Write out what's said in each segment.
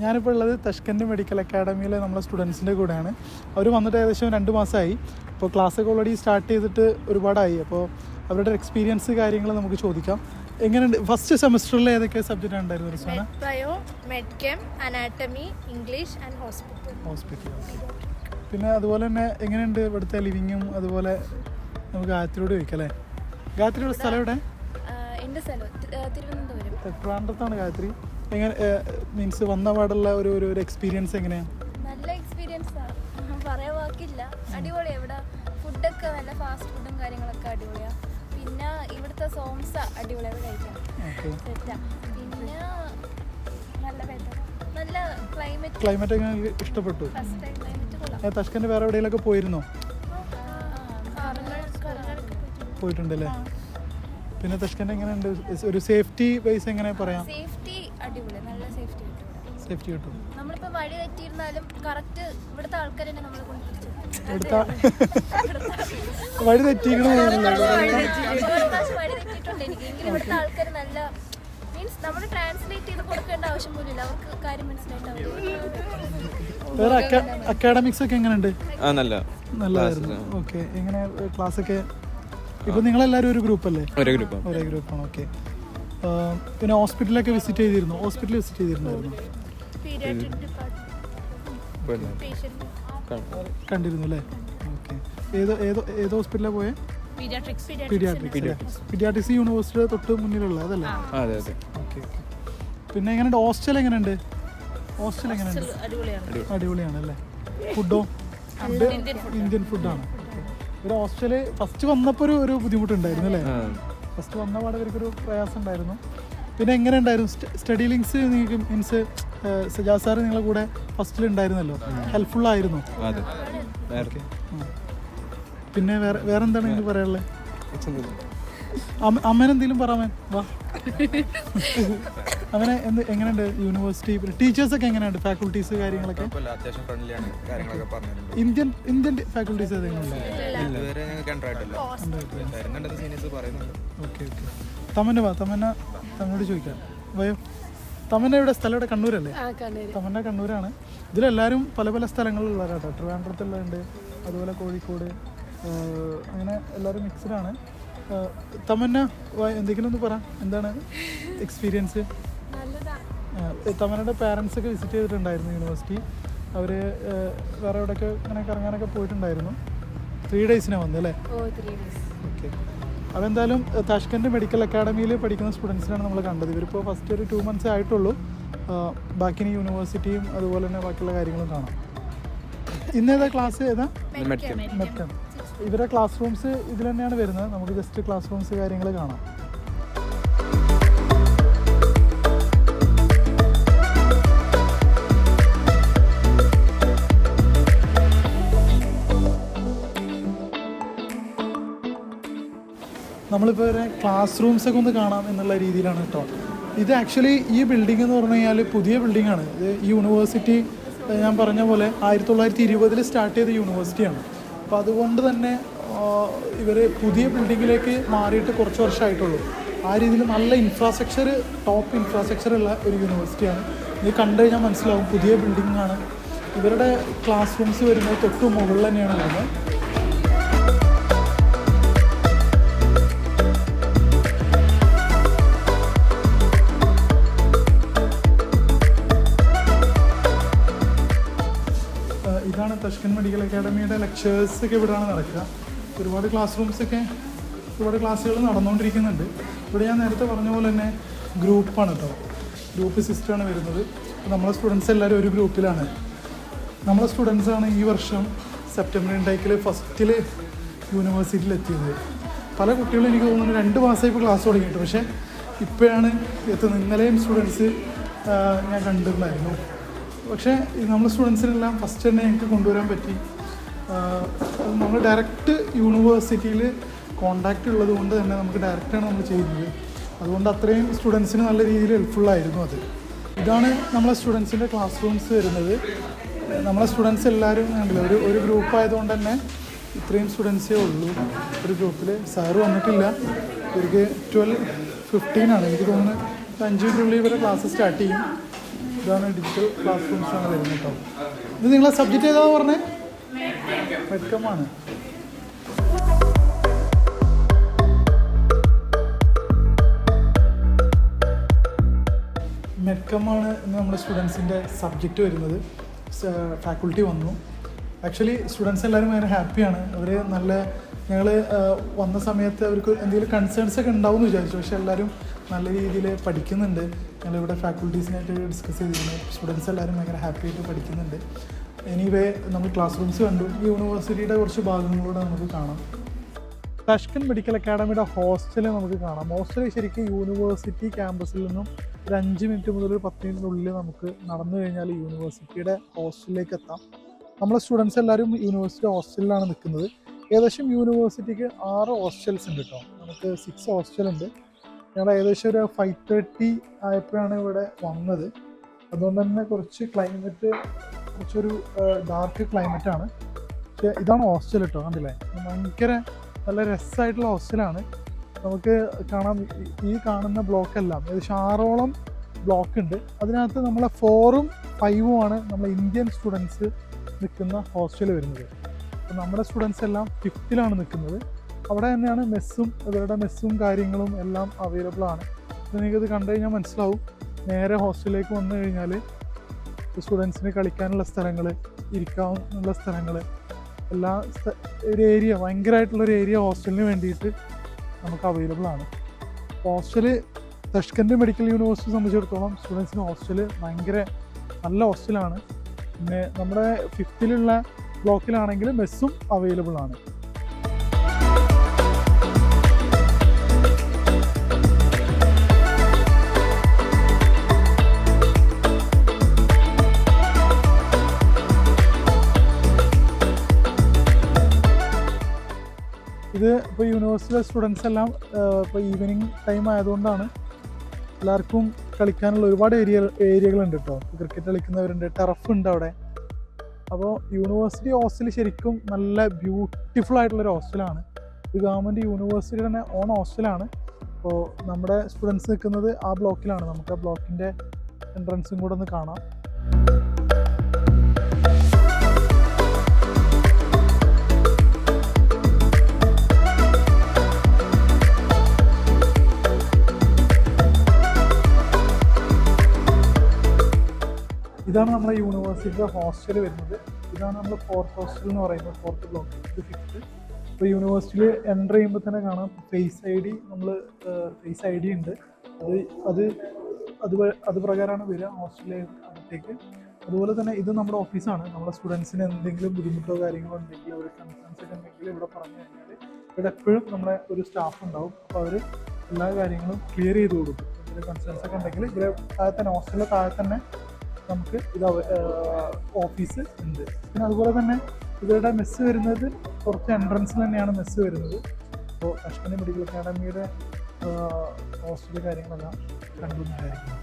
ഞാനിപ്പോൾ ഉള്ളത് തഷ്കൻഡ് മെഡിക്കൽ അക്കാഡമിയിലെ നമ്മളെ സ്റ്റുഡൻസിൻ്റെ കൂടെയാണ്. അവർ വന്നിട്ട് ഏകദേശം 2 മാസമായി. അപ്പോൾ ക്ലാസ്സൊക്കെ ഓൾറെഡി സ്റ്റാർട്ട് ചെയ്തിട്ട് ഒരുപാടായി. അപ്പോൾ അവരുടെ എക്സ്പീരിയൻസ് കാര്യങ്ങൾ നമുക്ക് ചോദിക്കാം. എങ്ങനെയുണ്ട് ഫസ്റ്റ് സെമസ്റ്ററിൽ ഏതൊക്കെ സബ്ജക്റ്റ് ഉണ്ടായിരുന്നു Rizwana? Bio, medchem, anatomy, English and hospital. പിന്നെ അതുപോലെ തന്നെ എങ്ങനെയുണ്ട് ഇവിടുത്തെ ലിവിങ്ങും? അതുപോലെ നമുക്ക് ഗായത്രിയോട് ചോദിക്കാം അല്ലേ. ഗായത്രിയുടെ സ്ഥലം എവിടെ? എൻ്റെ സ്ഥലം തിരുവനന്തപുരം. ട്രിവാൻഡ്രത്താണ് ഗായത്രി. എങ്ങനെ മീൻസ് വന്ന പാടുള്ള ഒരു എക്സ്പീരിയൻസ് എങ്ങനെയാണ്? നല്ല എക്സ്പീരിയൻസ് ആണ്, പറയാൻ വാക്കില്ല. അടിപൊളിയാണ്. ഇവിടെ ഫുഡൊക്കെ നല്ല ഫാസ്റ്റ് ഫുഡും കാര്യങ്ങളൊക്കെ അടിപൊളിയാണ്. പിന്നെ ഇവിടുത്തെ സോംസ് അടിപൊളിയാണ് കഴിക്കാൻ. പിന്നെ നല്ല ക്ലൈമറ്റ് എങ്ങനെ ഇഷ്ടപ്പെട്ടു? തഷ്കൻഡ് വേറെ എവിടെയെങ്കിലൊക്കെ പോയിരുന്നോ? പോയിട്ടുണ്ടല്ലേ. പിന്നെ തഷ്കൻഡ് എങ്ങനെയുണ്ട്? ഒരു സേഫ്റ്റി വൈസ് എങ്ങനെ പറയാം? സേഫ്റ്റി അടിപൊളി, നല്ല സേഫ്റ്റി കിട്ടും. നമ്മളിപ്പോൾ വഴി തെറ്റിയിരുന്നാലും കറക്റ്റ് ഇവിടുത്തെ ആൾക്കാർ തന്നെ നമ്മളെ കൊണ്ട് വഴി തെറ്റിയിട്ടുണ്ട് എനിക്ക്. എങ്കിലും ഇവിടുത്തെ ആൾക്കാർ നല്ല മീൻസ് നമ്മൾ ട്രാൻസ്ലേറ്റ് ചെയ്ത് കൊടുക്കേണ്ട ആവശ്യം പോലും ഇല്ല, അവർക്ക് കാര്യം മനസ്സിലായിട്ട്. വേറെ അക്കാഡമിക്സ് ഒക്കെ എങ്ങനെയുണ്ട്? നല്ലതായിരുന്നു. ഓക്കെ. എങ്ങനെ ക്ലാസ് ഒക്കെ? ഇപ്പൊ നിങ്ങളെല്ലാവരും ഒരു ഗ്രൂപ്പ് അല്ലേ? ഒരേ ഗ്രൂപ്പാണ്. ഓക്കെ. പിന്നെ ഹോസ്പിറ്റലൊക്കെ വിസിറ്റ് ചെയ്തിരുന്നു? കണ്ടിരുന്നു അല്ലേ? ഓക്കെ. ഏത് ഹോസ്പിറ്റലാണ് പോയത്? പീഡിയാട്രിക്സ് യൂണിവേഴ്സിറ്റിയുടെ തൊട്ട് മുന്നിലുള്ള അതല്ലേ? ഓക്കെ. പിന്നെ എങ്ങനെയുണ്ട് ഹോസ്റ്റൽ? എങ്ങനെയുണ്ട്? അടിപൊളിയാണ് അല്ലേ? ഫുഡോ? ഇന്ത്യൻ ഫുഡാണ്. ഒരു ഹോസ്റ്റല് ഫസ്റ്റ് വന്നപ്പോൾ ഒരു ബുദ്ധിമുട്ടുണ്ടായിരുന്നു അല്ലേ? ഫസ്റ്റ് വന്ന പാടെ ഇവർക്കൊരു പ്രയാസം ഉണ്ടായിരുന്നു. പിന്നെ എങ്ങനെ ഉണ്ടായിരുന്നു സ്റ്റഡി ലിങ്ക്സ്? നിങ്ങൾക്ക് മീൻസ് സജാദ് സാറ് നിങ്ങളെ കൂടെ ഫസ്റ്റിൽ ഉണ്ടായിരുന്നല്ലോ, ഹെൽപ്ഫുൾ ആയിരുന്നു. പിന്നെ വേറെ എന്താണ് നിങ്ങൾക്ക് പറയാനുള്ളത്? അമ്മേനെന്തെങ്കിലും പറയാമേ വാ. അങ്ങനെ എങ്ങനെയുണ്ട് യൂണിവേഴ്സിറ്റി? ടീച്ചേഴ്സൊക്കെ എങ്ങനെയുണ്ട്? ഫാക്കൽറ്റീസ് കാര്യങ്ങളൊക്കെ? ഇന്ത്യൻ ഫാക്കൽറ്റീസ് ഏതെങ്കിലും? ഓക്കെ. തമ്മനോട് ചോദിക്കാം. വയോ. തമ്മന ഇവിടെ സ്ഥലം ഇവിടെ കണ്ണൂരല്ലേ? തമ്മന കണ്ണൂരാണ്. ഇതിലെല്ലാവരും പല സ്ഥലങ്ങളിലുള്ളവരാട്ടോ. ട്രിവാൻഡ്രത്തുള്ളുണ്ട്, അതുപോലെ കോഴിക്കോട്, അങ്ങനെ എല്ലാവരും മിക്സ്ഡാണ്. തമന്ന എന്തെങ്കിലും ഒന്ന് പറ, എന്താണ് എക്സ്പീരിയൻസ്? തമന്നയുടെ പാരൻസ് ഒക്കെ വിസിറ്റ് ചെയ്തിട്ടുണ്ടായിരുന്നു യൂണിവേഴ്സിറ്റി. അവർ വേറെ എവിടെയൊക്കെ ഇങ്ങനെ കറങ്ങാനൊക്കെ പോയിട്ടുണ്ടായിരുന്നു. 3 ഡേയ്സിനാണ് വന്നത് അല്ലേ? ഓക്കെ. അതെന്തായാലും താഷ്കൻഡ് മെഡിക്കൽ അക്കാഡമിയിൽ പഠിക്കുന്ന സ്റ്റുഡൻസിനാണ് നമ്മൾ കണ്ടത്. ഇവരിപ്പോൾ ഫസ്റ്റ് ഒരു 2 months ആയിട്ടുള്ളൂ. ബാക്കി യൂണിവേഴ്സിറ്റിയും അതുപോലെ തന്നെ ബാക്കിയുള്ള കാര്യങ്ങളും കാണാം. ഇന്നേതാ ക്ലാസ്? ഏതാ? മെഡ്കെം. ഇവരുടെ ക്ലാസ് റൂംസ് ഇതിൽ തന്നെയാണ് വരുന്നത്. നമുക്ക് ജസ്റ്റ് ക്ലാസ് റൂംസ് കാര്യങ്ങൾ കാണാം. നമ്മളിപ്പോൾ ഒരു ക്ലാസ് റൂംസൊക്കെ ഒന്ന് കാണാം എന്നുള്ള രീതിയിലാണ് കേട്ടോ. ഇത് ആക്ച്വലി ഈ ബിൽഡിംഗ് എന്ന് പറഞ്ഞു കഴിഞ്ഞാൽ പുതിയ ബിൽഡിങ്ങാണ്. ഇത് ഈ യൂണിവേഴ്സിറ്റി ഞാൻ പറഞ്ഞ പോലെ 1920 സ്റ്റാർട്ട് ചെയ്ത യൂണിവേഴ്സിറ്റിയാണ്. അപ്പോൾ അതുകൊണ്ട് തന്നെ ഇവർ പുതിയ ബിൽഡിങ്ങിലേക്ക് മാറിയിട്ട് കുറച്ച് വർഷമായിട്ടുള്ളൂ. ആ രീതിയിൽ നല്ല ഇൻഫ്രാസ്ട്രക്ചർ, ടോപ്പ് ഇൻഫ്രാസ്ട്രക്ചറുള്ള ഒരു യൂണിവേഴ്സിറ്റിയാണ്. ഇത് കണ്ടു കഴിഞ്ഞാൽ മനസ്സിലാവും പുതിയ ബിൽഡിങ്ങാണ്. ഇവരുടെ ക്ലാസ് റൂംസ് വരുന്നത് തൊട്ട് മുകളിൽ തന്നെയാണ് വരുന്നത്. ഇതാണ് തഷ്കൻഡ് മെഡിക്കൽ അക്കാഡമിയുടെ ലെക്ചേഴ്സൊക്കെ ഇവിടെയാണ് നടക്കുക. ഒരുപാട് ക്ലാസ്സുകൾ നടന്നുകൊണ്ടിരിക്കുന്നുണ്ട്. ഇവിടെ ഞാൻ നേരത്തെ പറഞ്ഞ പോലെ തന്നെ ഗ്രൂപ്പാണ് കേട്ടോ. ഗ്രൂപ്പ് സിസ്റ്റമാണ് വരുന്നത്. നമ്മളെ സ്റ്റുഡൻസ് എല്ലാവരും ഒരു ഗ്രൂപ്പിലാണ്. നമ്മളെ സ്റ്റുഡൻസാണ് ഈ വർഷം സെപ്റ്റംബർ ഇൻടേക്കിൽ ഫസ്റ്റിൽ യൂണിവേഴ്സിറ്റിയിൽ എത്തിയത്. പല കുട്ടികളും എനിക്ക് തോന്നുന്നു 2 മാസമായി ഇപ്പോൾ ക്ലാസ് തുടങ്ങിയിട്ട്. പക്ഷേ ഇപ്പോഴാണ് എത്തുന്നത്. ഇന്നലെയും സ്റ്റുഡൻസ് ഞാൻ കണ്ടിട്ടുണ്ടായിരുന്നു. പക്ഷേ നമ്മളെ സ്റ്റുഡൻസിനെല്ലാം ഫസ്റ്റ് തന്നെ ഞങ്ങൾക്ക് കൊണ്ടുവരാൻ പറ്റി. നമ്മൾ ഡയറക്റ്റ് യൂണിവേഴ്സിറ്റിയിൽ കോണ്ടാക്റ്റ് ഉള്ളത് കൊണ്ട് തന്നെ നമുക്ക് ഡയറക്റ്റാണ് നമ്മൾ ചെയ്യുന്നത്. അതുകൊണ്ട് അത്രയും സ്റ്റുഡൻസിന് നല്ല രീതിയിൽ ഹെൽപ്ഫുള്ളായിരുന്നു അത്. ഇതാണ് നമ്മളെ സ്റ്റുഡൻസിൻ്റെ ക്ലാസ് റൂംസ് വരുന്നത്. നമ്മളെ സ്റ്റുഡൻസ് എല്ലാവരും കണ്ടില്ല, ഒരു ഗ്രൂപ്പായതുകൊണ്ട് തന്നെ ഇത്രയും സ്റ്റുഡൻസേ ഉള്ളൂ ഒരു ഗ്രൂപ്പിൽ. സാറ് വന്നിട്ടില്ല. ഇവർക്ക് 12:15 എനിക്ക് തോന്നുന്നു 5 മിനിറ്റിനുള്ളിൽ ഇവരെ ക്ലാസ് സ്റ്റാർട്ട് ചെയ്യും. ഇതാണ് ഡിജിറ്റൽ ക്ലാസ് റൂംസാണ് വരുന്നത് കേട്ടോ. ഇത് നിങ്ങളെ സബ്ജക്റ്റ് ഏതാ പറഞ്ഞത്? മെഡ്കമാണ്. മെഡ്കമാണ് ഇന്ന് നമ്മുടെ സ്റ്റുഡൻസിൻ്റെ സബ്ജക്റ്റ് വരുന്നത്. ഫാക്കൾട്ടി വന്നു. ആക്ച്വലി സ്റ്റുഡൻസ് എല്ലാവരും ഭയങ്കര ഹാപ്പിയാണ്. അവർ നല്ല ഞങ്ങൾ വന്ന സമയത്ത് അവർക്ക് എന്തെങ്കിലും കൺസേൺസ് ഒക്കെ ഉണ്ടാവും എന്ന് വിചാരിച്ചു. പക്ഷേ എല്ലാവരും നല്ല രീതിയിൽ പഠിക്കുന്നുണ്ട്. ഞങ്ങളിവിടെ ഫാക്കൾട്ടീസിനായിട്ട് ഡിസ്കസ് ചെയ്തിരുന്നു. സ്റ്റുഡൻസ് എല്ലാവരും ഭയങ്കര ഹാപ്പി ആയിട്ട് പഠിക്കുന്നുണ്ട്. എനിവേ നമ്മൾ ക്ലാസ് റൂംസ് കണ്ടു. ഈ യൂണിവേഴ്സിറ്റിയുടെ കുറച്ച് ഭാഗങ്ങളൂടെ നമുക്ക് കാണാം. തഷ്കൻ മെഡിക്കൽ അക്കാഡമിയുടെ ഹോസ്റ്റൽ നമുക്ക് കാണാം. ഹോസ്റ്റൽ ശരിക്കും യൂണിവേഴ്സിറ്റി ക്യാമ്പസിൽ നിന്നും ഒരു 5 മിനിറ്റ് മുതൽ ഒരു 10 മിനിറ്റിനുള്ളിൽ നമുക്ക് നടന്നു കഴിഞ്ഞാൽ യൂണിവേഴ്സിറ്റിയുടെ ഹോസ്റ്റലിലേക്ക് എത്താം. നമ്മളെ സ്റ്റുഡൻസ് എല്ലാവരും യൂണിവേഴ്സിറ്റി ഹോസ്റ്റലിലാണ് നിൽക്കുന്നത്. ഏകദേശം യൂണിവേഴ്സിറ്റിക്ക് 6 ഹോസ്റ്റൽസ് ഉണ്ട് കേട്ടോ. നമുക്ക് 6 ഹോസ്റ്റലുണ്ട്. ഞങ്ങൾ ഏകദേശം ഒരു 5:30 ആയപ്പോഴാണ് ഇവിടെ വന്നത്. അതുകൊണ്ട് തന്നെ കുറച്ചൊരു ഡാർക്ക് ക്ലൈമറ്റാണ്. പക്ഷേ ഇതാണ് ഹോസ്റ്റൽ കേട്ടോ. കണ്ടില്ലേ, ഭയങ്കര നല്ല രസമായിട്ടുള്ള ഹോസ്റ്റലാണ്. നമുക്ക് കാണാം ഈ കാണുന്ന ബ്ലോക്കെല്ലാം ഏകദേശം 6ഓളം ബ്ലോക്ക് ഉണ്ട്. അതിനകത്ത് നമ്മളെ 4ഉം 5ഉം ആണ് നമ്മളെ ഇന്ത്യൻ സ്റ്റുഡൻസ് നിൽക്കുന്ന ഹോസ്റ്റൽ വരുന്നത്. അപ്പോൾ നമ്മുടെ സ്റ്റുഡൻസ് എല്ലാം 5th നിൽക്കുന്നത്. അവിടെ തന്നെയാണ് മെസ്സും, ഇവരുടെ മെസ്സും കാര്യങ്ങളും എല്ലാം അവൈലബിൾ ആണ്. അപ്പോൾ നിങ്ങൾക്കത് കണ്ടു കഴിഞ്ഞാൽ മനസ്സിലാവും. നേരെ ഹോസ്റ്റലിലേക്ക് വന്നു കഴിഞ്ഞാൽ സ്റ്റുഡൻസിന് കളിക്കാനുള്ള സ്ഥലങ്ങൾ, ഇരിക്കാനുള്ള സ്ഥലങ്ങൾ, എല്ലാ ഒരു ഏരിയ, ഭയങ്കരമായിട്ടുള്ളൊരു ഏരിയ ഹോസ്റ്റലിന് വേണ്ടിയിട്ട് നമുക്ക് അവൈലബിൾ ആണ്. ഹോസ്റ്റൽ തഷ്കൻഡ് മെഡിക്കൽ യൂണിവേഴ്സിറ്റി സംബന്ധിച്ചിടത്തോളം സ്റ്റുഡൻസിന് ഹോസ്റ്റൽ ഭയങ്കര നല്ല ഹോസ്റ്റലാണ്. പിന്നെ നമ്മുടെ 5th ബ്ലോക്കിലാണെങ്കിൽ മെസ്സും അവൈലബിൾ ആണ്. ഇത് ഇപ്പോൾ യൂണിവേഴ്സിറ്റിയിലെ സ്റ്റുഡൻസ് എല്ലാം ഇപ്പോൾ ഈവനിങ് ടൈം ആയതുകൊണ്ടാണ് എല്ലാവർക്കും കളിക്കാനുള്ള ഒരുപാട് ഏരിയകളുണ്ട് കേട്ടോ. ക്രിക്കറ്റ് കളിക്കുന്നവരുണ്ട്, ടർഫ് ഉണ്ട് അവിടെ. അപ്പോൾ യൂണിവേഴ്സിറ്റി ഹോസ്റ്റൽ ശരിക്കും നല്ല ബ്യൂട്ടിഫുൾ ആയിട്ടുള്ളൊരു ഹോസ്റ്റലാണ്. ഇത് ഗവൺമെൻറ് യൂണിവേഴ്സിറ്റിയുടെ തന്നെ ഓൺ ഹോസ്റ്റലാണ്. അപ്പോൾ നമ്മുടെ സ്റ്റുഡൻസ് നിൽക്കുന്നത് ആ ബ്ലോക്കിലാണ്. നമുക്ക് ആ ബ്ലോക്കിൻ്റെ എൻട്രൻസും കൂടെ ഒന്ന് കാണാം. ഇതാണ് നമ്മളെ യൂണിവേഴ്സിറ്റിയുടെ ഹോസ്റ്റൽ വരുന്നത്. ഇതാണ് നമ്മൾ 4th ഹോസ്റ്റൽ എന്ന് പറയുന്നത്. 4th ബ്ലോക്ക്, ഇത് 5th. ഇപ്പോൾ യൂണിവേഴ്സിറ്റിയിൽ എൻ്റർ ചെയ്യുമ്പോൾ തന്നെ കാണാം ഫേസ് ഐ ഡി ഉണ്ട്. അത് പ്രകാരമാണ് വരിക ഹോസ്റ്റലിലേക്ക്. അതുപോലെ തന്നെ ഇത് നമ്മുടെ ഓഫീസാണ്. നമ്മുടെ സ്റ്റുഡൻസിന് എന്തെങ്കിലും ബുദ്ധിമുട്ടോ കാര്യങ്ങളോ ഉണ്ടെങ്കിൽ, അവർ കൺസേൺസ് ഒക്കെ ഉണ്ടെങ്കിൽ ഇവിടെ പറഞ്ഞു കഴിഞ്ഞാൽ ഇവിടെ എപ്പോഴും നമ്മുടെ ഒരു സ്റ്റാഫ് ഉണ്ടാവും. അപ്പോൾ അവർ എല്ലാ കാര്യങ്ങളും ക്ലിയർ ചെയ്ത് കൊടുക്കും. എന്തെങ്കിലും കൺസേൺസ് ഒക്കെ ഉണ്ടെങ്കിൽ ഇവിടെ താഴെ തന്നെ, ഹോസ്റ്റലിൻ്റെ താഴെ തന്നെ നമുക്ക് ഇത് ഓഫീസ് ഉണ്ട്. പിന്നെ അതുപോലെ തന്നെ ഇവരുടെ മെസ്സ് വരുന്നത് കുറച്ച് എൻട്രൻസിൽ തന്നെയാണ് മെസ്സ് വരുന്നത്. അപ്പോൾ തഷ്കൻഡ് മെഡിക്കൽ അക്കാഡമിയുടെ ഹോസ്റ്റൽ കാര്യങ്ങളെല്ലാം കണ്ടുകൊണ്ടായിരിക്കും.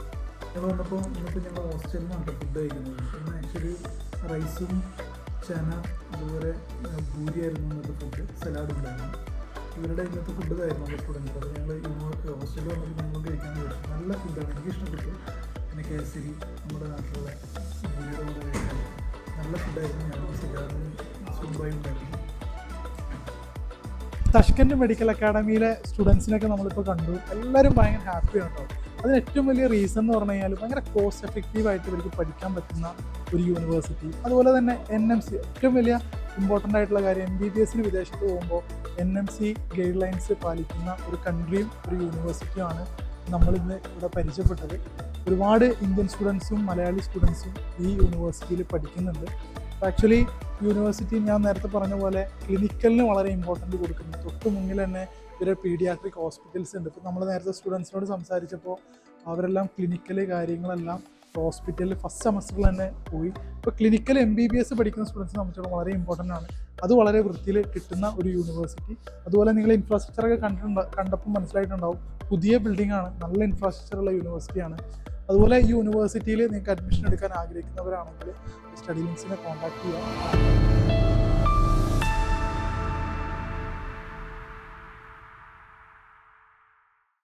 ഞങ്ങൾ വന്നപ്പോൾ ഞങ്ങൾ ഹോസ്റ്റലിൽ നിന്നാണ് ഫുഡ് കഴിക്കുന്നത്. ഇന്ന് ആക്ച്വലി റൈസും ചന അതുപോലെ പൂരിയായിരുന്നു ഇന്നത്തെ ഫുഡ്. സലാഡ് ഉണ്ടായിരുന്നു. ഇവരുടെ ഇന്നത്തെ ഫുഡ് ഇതായിരുന്നു നമ്മുടെ സ്റ്റുഡൻസ്. അപ്പോൾ ഞങ്ങൾ ഹോസ്റ്റലിൽ വന്നപ്പോൾ ഞങ്ങൾ കഴിക്കാൻ പറ്റും. നല്ല ഫുഡാണ്, എനിക്ക് ഇഷ്ടപ്പെട്ടു. പിന്നെ കേസരി, നമ്മുടെ നാട്ടിലുള്ള പൂരിയുടെ കൂടെ കഴിക്കാൻ നല്ല ഫുഡായിരുന്നു. ഞങ്ങൾ സലാഡും സുബായും ഉണ്ടായിരുന്നു. തഷ്കൻഡ് മെഡിക്കൽ അക്കാഡമിയിലെ സ്റ്റുഡൻസിനൊക്കെ നമ്മളിപ്പോൾ കണ്ടു. എല്ലാവരും ഭയങ്കര ഹാപ്പിയാണ് കേട്ടോ. അതിന് ഏറ്റവും വലിയ റീസൺ എന്ന് പറഞ്ഞു കഴിഞ്ഞാൽ ഭയങ്കര കോസ്റ്റ് എഫക്റ്റീവായിട്ട് ഇവർക്ക് പഠിക്കാൻ പറ്റുന്ന ഒരു യൂണിവേഴ്സിറ്റി. അതുപോലെ തന്നെ NMC ഏറ്റവും വലിയ ഇമ്പോർട്ടൻ്റ് ആയിട്ടുള്ള കാര്യം, MBBS വിദേശത്ത് പോകുമ്പോൾ NMC ഗൈഡ് ലൈൻസ് പാലിക്കുന്ന ഒരു കൺട്രിയും ഒരു യൂണിവേഴ്സിറ്റിയുമാണ് നമ്മളിന്ന് ഇവിടെ പരിചയപ്പെട്ടത്. ഒരുപാട് ഇന്ത്യൻ സ്റ്റുഡൻസും മലയാളി സ്റ്റുഡൻസും ഈ യൂണിവേഴ്സിറ്റിയിൽ പഠിക്കുന്നുണ്ട്. ആക്ച്വലി യൂണിവേഴ്സിറ്റി ഞാൻ നേരത്തെ പറഞ്ഞ പോലെ ക്ലിനിക്കലിന് വളരെ ഇമ്പോർട്ടൻ്റ് കൊടുക്കുന്നു. തൊട്ട് മുന്നിൽ തന്നെ ഇവരെ പീഡിയാട്രിക് ഹോസ്പിറ്റൽസ് ഉണ്ട്. ഇപ്പോൾ നമ്മൾ നേരത്തെ സ്റ്റുഡൻസിനോട് സംസാരിച്ചപ്പോൾ അവരെല്ലാം ക്ലിനിക്കല് കാര്യങ്ങളെല്ലാം ഹോസ്പിറ്റലിൽ ഫസ്റ്റ് സെമസ്റ്ററിൽ തന്നെ പോയി. ഇപ്പോൾ ക്ലിനിക്കൽ MBBS പഠിക്കുന്ന സ്റ്റുഡൻസിനെ സംബന്ധിച്ചിടത്തോളം വളരെ ഇമ്പോർട്ടൻ്റ് ആണ്. അത് വളരെ വൃത്തിയിൽ കിട്ടുന്ന ഒരു യൂണിവേഴ്സിറ്റി. അതുപോലെ നിങ്ങൾ ഇൻഫ്രാസ്ട്രക്ചറൊക്കെ കണ്ടപ്പോൾ മനസ്സിലായിട്ടുണ്ടാവും. പുതിയ ബിൽഡിംഗ് ആണ്, നല്ല ഇൻഫ്രാസ്ട്രക്ചറുള്ള യൂണിവേഴ്സിറ്റിയാണ്. അതുപോലെ ഈ യൂണിവേഴ്സിറ്റിയിൽ നിങ്ങൾക്ക് അഡ്മിഷൻ എടുക്കാൻ ആഗ്രഹിക്കുന്നവരാണെങ്കിൽ സ്റ്റഡി ലിങ്ക്സിനെ കോൺടാക്ട് ചെയ്യാം.